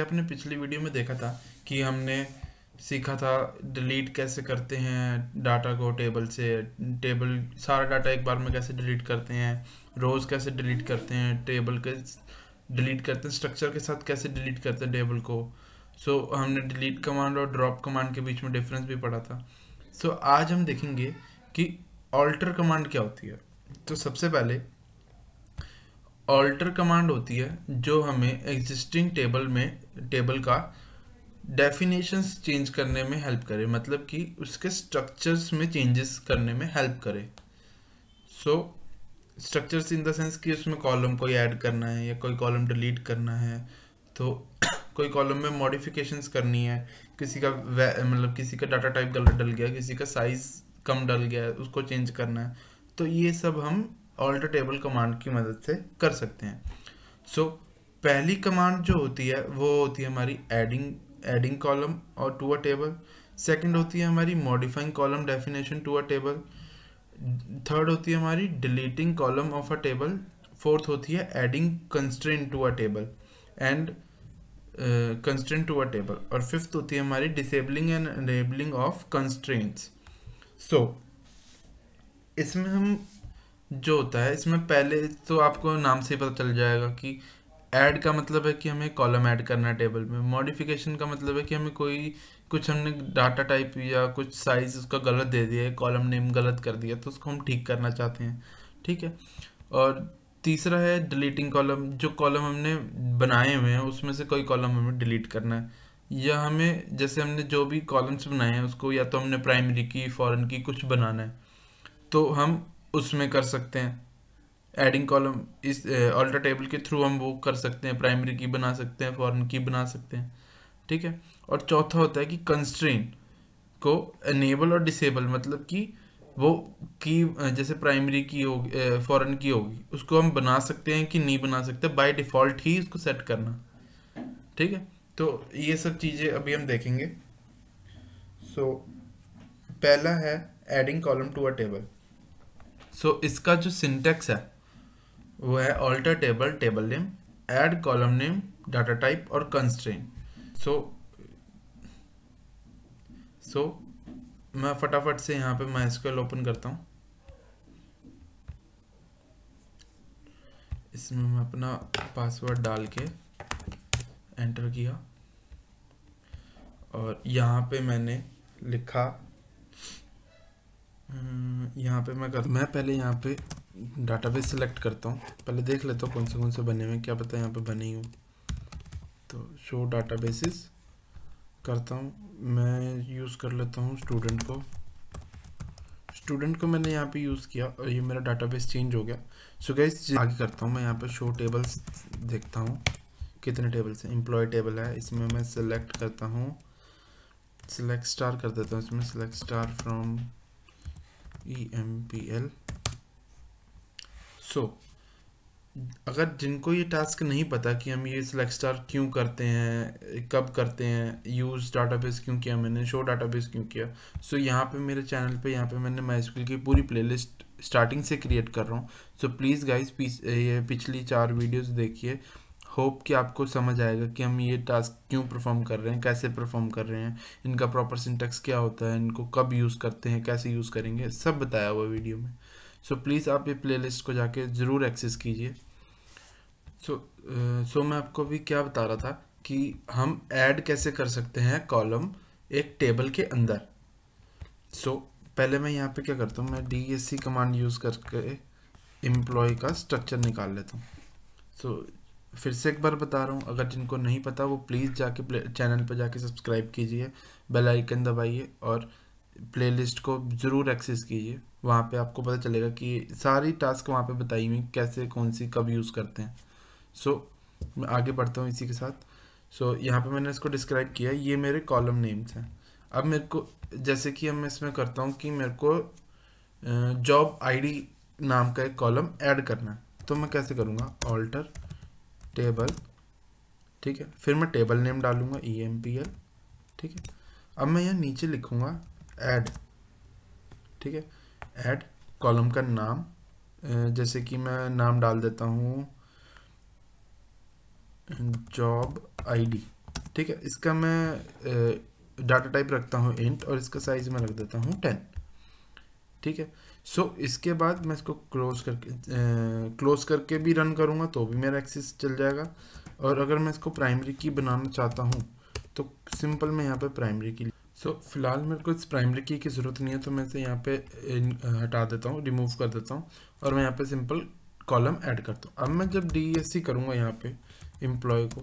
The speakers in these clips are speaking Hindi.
आपने पिछली वीडियो में देखा था कि हमने सीखा था डिलीट कैसे करते हैं डाटा को टेबल से। टेबल सारा डाटा एक बार में कैसे डिलीट करते हैं, रोज कैसे डिलीट करते हैं, टेबल के डिलीट करते हैं, स्ट्रक्चर के साथ कैसे डिलीट करते हैं टेबल को। हमने डिलीट कमांड और ड्रॉप कमांड के बीच में डिफरेंस भी पढ़ा था। आज हम देखेंगे कि ऑल्टर कमांड क्या होती है। तो सबसे पहले ऑल्टर कमांड होती है जो हमें एग्जिस्टिंग टेबल का डेफिनेशंस चेंज करने में हेल्प करे, मतलब कि उसके स्ट्रक्चर्स में चेंजेस करने में हेल्प करे। स्ट्रक्चर्स इन द सेंस कि उसमें कॉलम कोई ऐड करना है या कोई कॉलम डिलीट करना है, तो कोई कॉलम में मॉडिफिकेशंस करनी है, किसी का मतलब किसी का डाटा टाइप गलत डल गया, किसी का साइज कम डल गया है, उसको चेंज करना है। तो ये सब हम ऑल्टर टेबल कमांड की मदद से कर सकते हैं। पहली कमांड जो होती है वो होती है हमारी एडिंग कॉलम और टू अ टेबल। सेकंड होती है हमारी modifying column definition to a table. Third होती है हमारी deleting column of a table. Fourth होती है adding constraint to a table and constraint to a table. और फिफ्थ होती है हमारी disabling and enabling of constraints. इसमें हम जो होता है, इसमें पहले तो आपको नाम से ही पता चल जाएगा कि ऐड का मतलब है कि हमें कॉलम ऐड करना है टेबल में। मॉडिफिकेशन का मतलब है कि हमें हमने डाटा टाइप या कुछ साइज उसका गलत दे दिया है, कॉलम नेम गलत कर दिया, तो उसको हम ठीक करना चाहते हैं। ठीक है। और तीसरा है डिलीटिंग कॉलम, जो कॉलम हमने बनाए हुए हैं उसमें से कोई कॉलम हमें डिलीट करना है, या हमें जैसे हमने जो भी कॉलम्स बनाए हैं उसको या तो हमने प्राइमरी की, फॉरेन की कुछ बनाना है तो हम उसमें कर सकते हैं। एडिंग कॉलम इस ऑल्टर टेबल के थ्रू हम वो कर सकते हैं, प्राइमरी की बना सकते हैं, फॉरेन की बना सकते हैं। ठीक है। और चौथा होता है कि कंस्ट्रेंट को एनेबल और डिसेबल, मतलब कि वो की जैसे प्राइमरी की होगी, फॉरेन की होगी, उसको हम बना सकते हैं कि नहीं बना सकते, बाय डिफ़ॉल्ट ही उसको सेट करना। ठीक है। तो ये सब चीज़ें अभी हम देखेंगे। पहला है adding column to a table. इसका जो सिंटेक्स है वो है alter table, table name, add column name, data type और कंस्ट्रेंट। सो मैं फटाफट से यहाँ पे माइस्क्वेल ओपन करता हूँ। इसमें मैं अपना पासवर्ड डाल के एंटर किया और यहाँ पे मैंने लिखा, यहाँ पे मैं पहले यहाँ पे डाटाबेस सेलेक्ट करता हूँ। पहले देख लेता हूँ कौन से बने हुए, क्या पता यहाँ पे बने ही हो। तो शो डाटाबेसेस करता हूँ, मैं यूज़ कर लेता हूँ स्टूडेंट को मैंने यहाँ पे यूज़ किया और ये मेरा डाटाबेस चेंज हो गया। गाइस आगे करता हूँ, मैं यहाँ पे शो टेबल्स देखता हूँ कितने टेबल्स हैं। एम्प्लॉय टेबल है, इसमें मैं सेलेक्ट करता हूँ, सेलेक्ट स्टार कर देता हूँ, इसमें सेलेक्ट स्टार फ्रॉम EMPL। अगर जिनको ये टास्क नहीं पता कि हम ये सिलेक्ट स्टार क्यों करते हैं, कब करते हैं, यूज़ डाटाबेस क्यों किया मैंने, शो डाटाबेस क्यों किया, यहाँ पे मेरे चैनल पे यहाँ पे मैंने माइस्क्वेल की पूरी प्लेलिस्ट स्टार्टिंग से क्रिएट कर रहा हूँ। प्लीज़ गाइस ये पिछली 4 वीडियोस देखिए। होप कि आपको समझ आएगा कि हम ये टास्क क्यों परफॉर्म कर रहे हैं, कैसे परफॉर्म कर रहे हैं, इनका प्रॉपर सिंटेक्स क्या होता है, इनको कब यूज़ करते हैं, कैसे यूज़ करेंगे, सब बताया हुआ वीडियो में। प्लीज़ आप ये प्लेलिस्ट को जाके ज़रूर एक्सेस कीजिए। मैं आपको अभी क्या बता रहा था कि हम ऐड कैसे कर सकते हैं कॉलम एक टेबल के अंदर। पहले मैं यहाँ पे क्या करता हूँ, मैं DSC कमांड यूज़ करके एम्प्लॉय का स्ट्रक्चर निकाल लेता हूँ। फिर से एक बार बता रहा हूँ, अगर जिनको नहीं पता वो प्लीज़ जाके चैनल पर जाके सब्सक्राइब कीजिए, बेल आइकन दबाइए और प्लेलिस्ट को ज़रूर एक्सेस कीजिए। वहाँ पे आपको पता चलेगा कि सारी टास्क वहाँ पे बताई हुई कैसे, कौन सी, कब यूज़ करते हैं। मैं आगे बढ़ता हूँ इसी के साथ। यहाँ पे मैंने इसको डिस्क्राइब किया, ये मेरे कॉलम नेम्स हैं। अब मेरे को जैसे कि मैं इसमें करता हूँ कि मेरे को जॉब ID नाम का एक कॉलम ऐड करना है, तो मैं कैसे करूँगा, ऑल्टर टेबल। ठीक है। फिर मैं टेबल नेम डालूँगा EMPL। ठीक है। अब मैं यहाँ नीचे लिखूँगा ऐड। ठीक है। ऐड कॉलम का नाम, जैसे कि मैं नाम डाल देता हूँ जॉब ID। ठीक है। इसका मैं डाटा टाइप रखता हूँ इंट और इसका साइज में रख देता हूँ 10। ठीक है। सो इसके बाद मैं इसको क्लोज करके भी रन करूँगा तो भी मेरा एक्सेस चल जाएगा। और अगर मैं इसको प्राइमरी की बनाना चाहता हूँ तो सिंपल मैं यहाँ पे प्राइमरी की फिलहाल मेरे को इस प्राइमरी की ज़रूरत नहीं है, तो मैं इसे यहाँ पे हटा देता हूँ, रिमूव कर देता हूँ और मैं यहाँ पे सिंपल कॉलम ऐड करता हूँ। अब मैं जब DESC करूँगा यहाँ पे एम्प्लॉय को,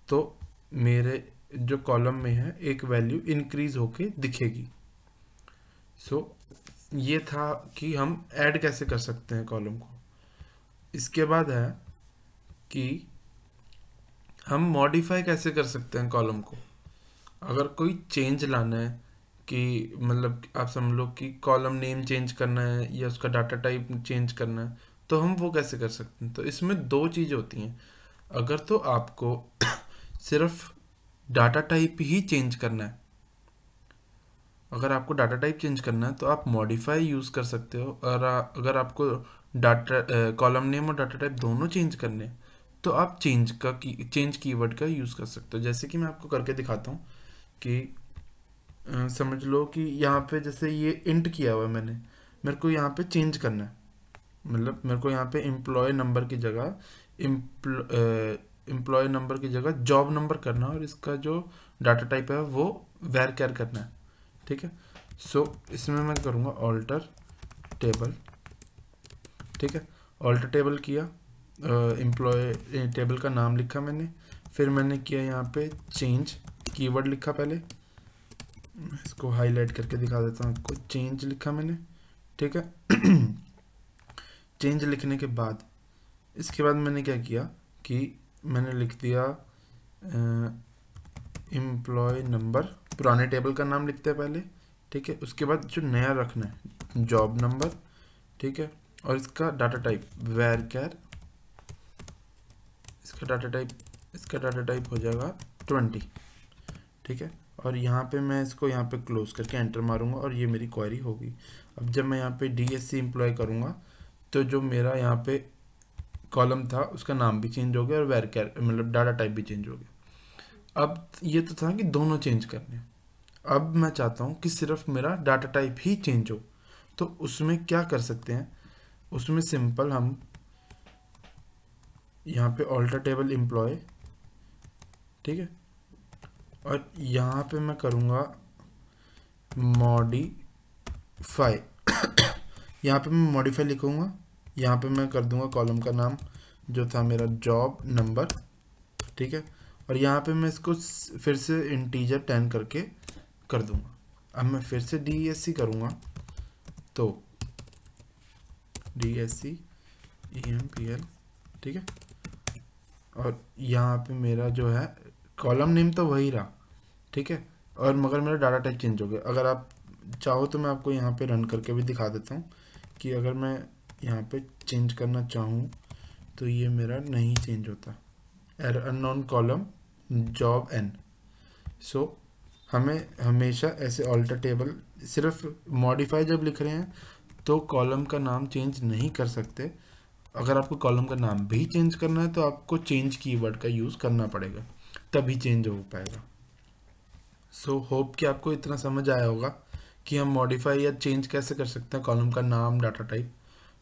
तो मेरे जो कॉलम में है एक वैल्यू इंक्रीज होके दिखेगी। ये था कि हम ऐड कैसे कर सकते हैं कॉलम को। इसके बाद है कि हम मॉडिफाई कैसे कर सकते हैं कॉलम को। अगर कोई चेंज लाना है कि मतलब आप समझ लो कि कॉलम नेम चेंज करना है या उसका डाटा टाइप चेंज करना है, तो हम वो कैसे कर सकते हैं। तो इसमें दो चीज़ें होती हैं। अगर तो आपको सिर्फ डाटा टाइप ही चेंज करना है, अगर आपको डाटा टाइप चेंज करना है तो आप मॉडिफाई यूज़ कर सकते हो। और अगर आपको डाटा कॉलम नेम और डाटा टाइप दोनों चेंज करने हैं तो आप चेंज कीवर्ड का यूज़ कर सकते हो। जैसे कि मैं आपको करके दिखाता हूँ कि समझ लो कि यहाँ पे जैसे ये इंट किया हुआ है मैंने, मेरे को यहाँ पे चेंज करना है। मतलब मेरे को यहाँ पे एम्प्लॉय नंबर की जगह एम्प्लॉय नंबर की जगह जॉब नंबर करना है और इसका जो डाटा टाइप है वो varchar करना है। ठीक है। इसमें मैं करूँगा ऑल्टर टेबल। ठीक है। ऑल्टर टेबल किया, एम्प्लॉय टेबल का नाम लिखा मैंने, फिर मैंने किया यहाँ पे चेंज कीवर्ड लिखा। पहले इसको हाईलाइट करके दिखा देता हूँ आपको, चेंज लिखा मैंने। ठीक है। चेंज लिखने के बाद इसके बाद मैंने क्या किया कि मैंने लिख दिया एम्प्लॉय नंबर, पुराने टेबल का नाम लिखते हैं पहले। ठीक है। उसके बाद जो नया रखना है जॉब नंबर। ठीक है। और इसका डाटा टाइप varchar, इसका डाटा टाइप हो जाएगा 20। ठीक है। और यहाँ पे मैं इसको यहाँ पे क्लोज करके एंटर मारूंगा और ये मेरी क्वेरी होगी। अब जब मैं यहाँ पे DSC एम्प्लॉय करूँगा तो जो मेरा यहाँ पे कॉलम था उसका नाम भी चेंज हो गया और varchar मतलब डाटा टाइप भी चेंज हो गया। अब ये तो था कि दोनों चेंज करने, अब मैं चाहता हूँ कि सिर्फ मेरा डाटा टाइप ही चेंज हो। तो उसमें क्या कर सकते हैं, उसमें सिंपल हम यहाँ पे ऑल्टर टेबल एम्प्लॉय। ठीक है। और यहाँ पे मैं करूँगा मॉडिफाई। यहाँ पे मैं मॉडिफाई लिखूँगा, यहाँ पे मैं कर दूँगा कॉलम का नाम जो था मेरा जॉब नंबर। ठीक है। और यहाँ पे मैं इसको फिर से इंटीजर 10 करके कर दूँगा। अब मैं फिर से DESC करूँगा तो DESC EMPL। ठीक है। और यहाँ पे मेरा जो है कॉलम नेम तो वही रहा। ठीक है। और मगर मेरा डाटा टाइप चेंज हो गया। अगर आप चाहो तो मैं आपको यहाँ पे रन करके भी दिखा देता हूँ कि अगर मैं यहाँ पे चेंज करना चाहूँ तो ये मेरा नहीं चेंज होता। Error unknown column job n। हमें हमेशा ऐसे ऑल्टर टेबल, सिर्फ मॉडिफाई जब लिख रहे हैं तो कॉलम का नाम चेंज नहीं कर सकते। अगर आपको कॉलम का नाम भी चेंज करना है तो आपको चेंज कीवर्ड का यूज़ करना पड़ेगा, तभी चेंज हो पाएगा। होप कि आपको इतना समझ आया होगा कि हम मॉडिफाई या चेंज कैसे कर सकते हैं कॉलम का नाम, डाटा टाइप।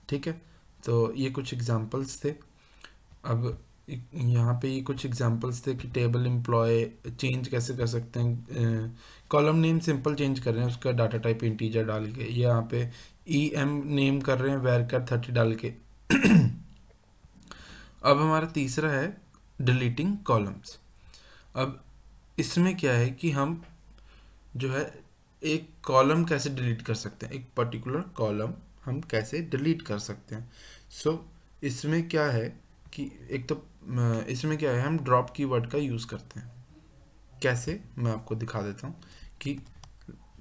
ठीक है। तो ये कुछ एग्जांपल्स थे। अब यहाँ पे ये कुछ एग्जांपल्स थे कि टेबल एम्प्लॉय चेंज कैसे कर सकते हैं। कॉलम नेम सिंपल चेंज कर रहे हैं, उसका डाटा टाइप इंटीजर डाल के। यहाँ पे EM नेम कर रहे हैं varchar 30 डाल के। अब हमारा तीसरा है डिलीटिंग कॉलम्स। अब इसमें क्या है कि हम जो है एक कॉलम कैसे डिलीट कर सकते हैं, एक पर्टिकुलर कॉलम हम कैसे डिलीट कर सकते हैं। इसमें क्या है कि एक तो इसमें क्या है, हम ड्रॉप कीवर्ड का यूज़ करते हैं। कैसे, मैं आपको दिखा देता हूँ कि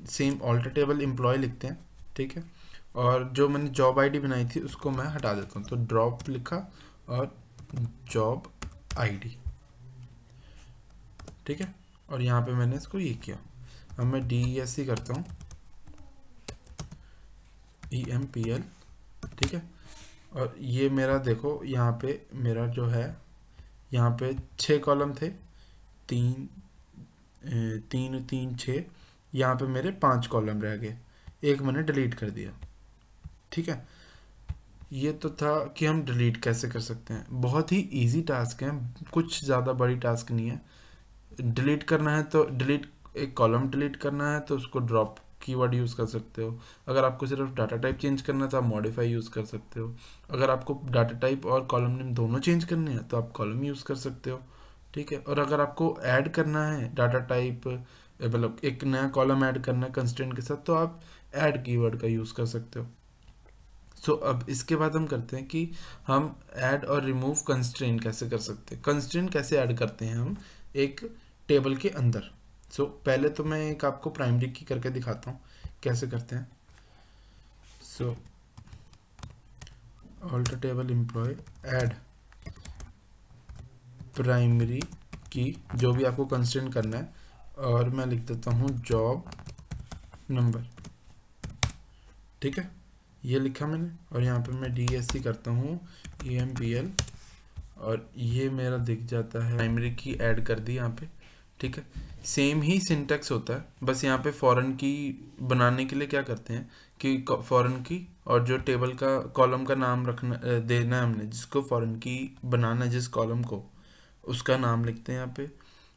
सेम ऑल्टर टेबल एम्प्लॉय लिखते हैं। ठीक है। और जो मैंने जॉब ID बनाई थी उसको मैं हटा देता हूँ, तो ड्रॉप लिखा और जॉब ID। ठीक है। और यहाँ पे मैंने इसको ये किया। अब मैं DESC करता हूँ EMPL। ठीक है। और ये मेरा देखो यहाँ पे मेरा जो है, यहाँ पे 6 कॉलम थे, 3 3 3 6, यहाँ पे मेरे 5 कॉलम रह गए, एक मैंने डिलीट कर दिया। ठीक है, ये तो था कि हम डिलीट कैसे कर सकते हैं। बहुत ही इजी टास्क है, कुछ ज़्यादा बड़ी टास्क नहीं है। डिलीट करना है तो एक कॉलम डिलीट करना है तो उसको ड्रॉप कीवर्ड यूज़ कर सकते हो। अगर आपको सिर्फ डाटा टाइप चेंज करना है तो आप मॉडिफाई यूज़ कर सकते हो। अगर आपको डाटा टाइप और कॉलम नेम दोनों चेंज करने हैं तो आप कॉलम यूज़ कर सकते हो। ठीक है, और अगर आपको ऐड करना है डाटा टाइप, मतलब एक नया कॉलम ऐड करना है कंस्ट्रेंट के साथ, तो आप ऐड कीवर्ड का यूज़ कर सकते हो। सो अब इसके बाद हम करते हैं कि हम ऐड और रिमूव कंस्ट्रेंट कैसे कर सकते हैं। कंस्ट्रेंट कैसे ऐड करते हैं हम एक टेबल के अंदर। सो पहले तो मैं एक आपको प्राइमरी की करके दिखाता हूँ कैसे करते हैं। So alter table employ add primary key, जो भी आपको कंस्ट्रेंट करना है, और मैं लिख देता हूँ जॉब नंबर। ठीक है, ये लिखा मैंने, और यहाँ पे मैं DSC करता हूँ EMPL, और ये मेरा दिख जाता है प्राइमरी की ऐड कर दी यहाँ पे। ठीक है, सेम ही सिंटेक्स होता है, बस यहाँ पे फॉरेन की बनाने के लिए क्या करते हैं कि फॉरेन की और जो टेबल का कॉलम का नाम रखना देना है हमने, जिसको फॉरेन की बनाना है जिस कॉलम को, उसका नाम लिखते हैं यहाँ पे।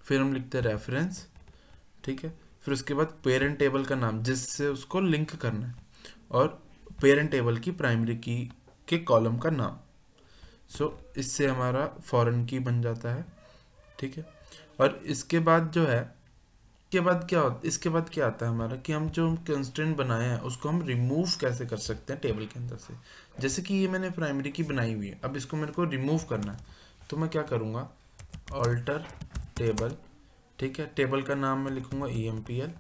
फिर हम लिखते हैं रेफरेंस। ठीक है, फिर उसके बाद पेरेंट टेबल का नाम जिससे उसको लिंक करना है, और पेरेंट टेबल की प्राइमरी की के कॉलम का नाम। सो इससे हमारा फॉरेन की बन जाता है। ठीक है, और इसके बाद जो है, इसके बाद क्या आता है हमारा कि हम जो कंस्ट्रेंट बनाए हैं उसको हम रिमूव कैसे कर सकते हैं टेबल के अंदर से। जैसे कि ये मैंने प्राइमरी की बनाई हुई है, अब इसको मेरे को रिमूव करना है, तो मैं क्या करूँगा, ऑल्टर टेबल। ठीक है, टेबल का नाम मैं लिखूँगा EMPL।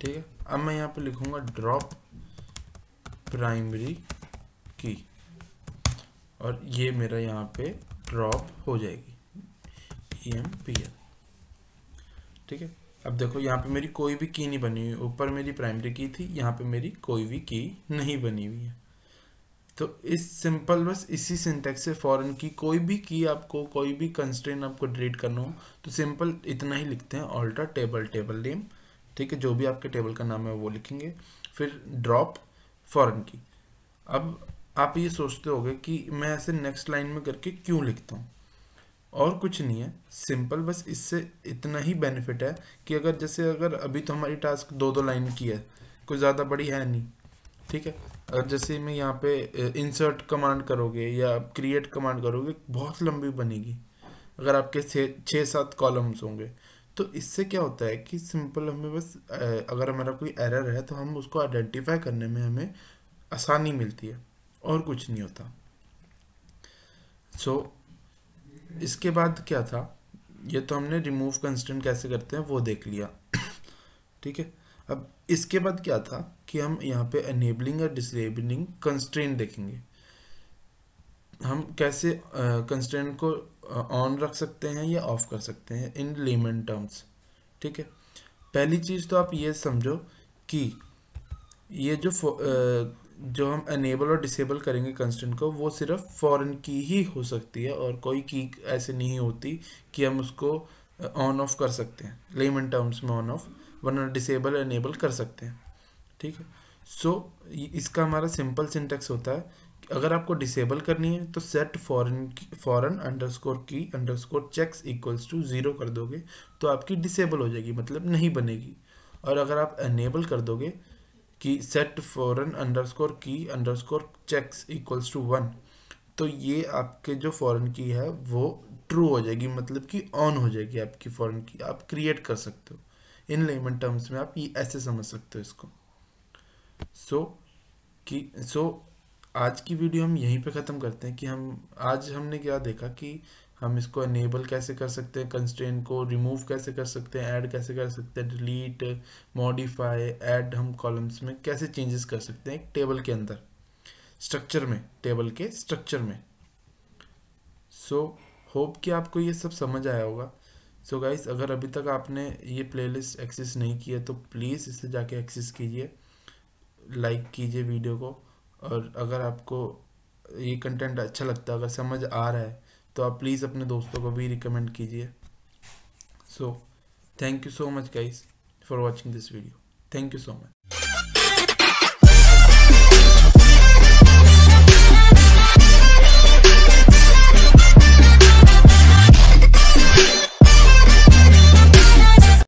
ठीक है, अब मैं यहाँ पे लिखूँगा ड्रॉप प्राइमरी की, और ये मेरा यहाँ पे ड्रॉप हो जाएगी EMPL। ठीक है, अब देखो यहाँ पे मेरी कोई भी की नहीं बनी हुई, ऊपर मेरी प्राइमरी की थी, यहाँ पे मेरी कोई भी की नहीं बनी हुई है। तो इस सिंपल बस इसी सिंटेक्स से फॉरेन की कोई भी की आपको, कोई भी कंस्ट्रेंट आपको डिलीट करना हो तो सिंपल इतना ही लिखते हैं, ऑल्टर टेबल नेम। ठीक है, जो भी आपके टेबल का नाम है वो लिखेंगे, फिर ड्रॉप फॉरेन की। अब आप ये सोचते होगे कि मैं ऐसे नेक्स्ट लाइन में करके क्यों लिखता हूँ, और कुछ नहीं है, सिंपल बस इससे इतना ही बेनिफिट है कि अगर अभी तो हमारी टास्क 2 लाइन की है, कोई ज़्यादा बड़ी है नहीं। ठीक है, अगर जैसे मैं यहाँ पे इंसर्ट कमांड करोगे या क्रिएट कमांड करोगे, बहुत लंबी बनेगी। अगर आपके 6-7 कॉलम्स होंगे, तो इससे क्या होता है कि सिंपल हमें बस अगर हमारा कोई एरर है तो हम उसको आइडेंटिफाई करने में हमें आसानी मिलती है, और कुछ नहीं होता। सो इसके बाद क्या था, ये तो हमने रिमूव कंस्ट्रेंट कैसे करते हैं वो देख लिया। ठीक है, अब इसके बाद क्या था कि हम यहाँ पे एनेबलिंग और डिसेबलिंग कंस्ट्रेंट देखेंगे। हम कैसे कंस्ट्रेंट को ऑन रख सकते हैं या ऑफ कर सकते हैं इन लेमन टर्म्स। ठीक है, पहली चीज़ तो आप ये समझो कि ये जो हम एनेबल और डिसेबल करेंगे कंस्ट्रेंट को, वो सिर्फ फॉरेन की ही हो सकती है, और कोई की ऐसे नहीं होती कि हम उसको ऑन ऑफ कर सकते हैं लेमन टर्म्स में ऑन ऑफ, वरना डिसेबल एनेबल कर सकते हैं। ठीक है, सो इसका हमारा सिंपल सिंटेक्स होता है कि अगर आपको डिसेबल करनी है तो सेट फॉरेन अंडरस्कोर की अंडरस्कोर चेक्स इक्वल्स टू 0 कर दोगे तो आपकी डिसेबल हो जाएगी, मतलब नहीं बनेगी। और अगर आप एनेबल कर दोगे कि सेट फॉरेन अंडरस्कोर की अंडरस्कोर चेक्स इक्वल्स टू 1, तो ये आपके जो फॉरेन की है वो ट्रू हो जाएगी, मतलब कि ऑन हो जाएगी आपकी फॉरेन की, आप क्रिएट कर सकते हो। इन लेमन टर्म्स में आप ये ऐसे समझ सकते हो इसको। सो आज की वीडियो हम यहीं पे ख़त्म करते हैं कि आज हमने क्या देखा कि हम इसको एनेबल कैसे कर सकते हैं, कंस्ट्रेंट को रिमूव कैसे कर सकते हैं, ऐड कैसे कर सकते हैं, डिलीट, मॉडिफाई, ऐड हम कॉलम्स में कैसे चेंजेस कर सकते हैं एक टेबल के अंदर, स्ट्रक्चर में, टेबल के स्ट्रक्चर में। सो होप कि आपको ये सब समझ आया होगा। सो गाइस, अगर अभी तक आपने ये प्लेलिस्ट एक्सेस नहीं की है तो प्लीज़ इसे जाके एक्सेस कीजिए, लाइक कीजिए वीडियो को, और अगर आपको ये कंटेंट अच्छा लगता है, अगर समझ आ रहा है, तो आप प्लीज़ अपने दोस्तों को भी रिकमेंड कीजिए। सो Thank you so much guys for watching this video. Thank you so much.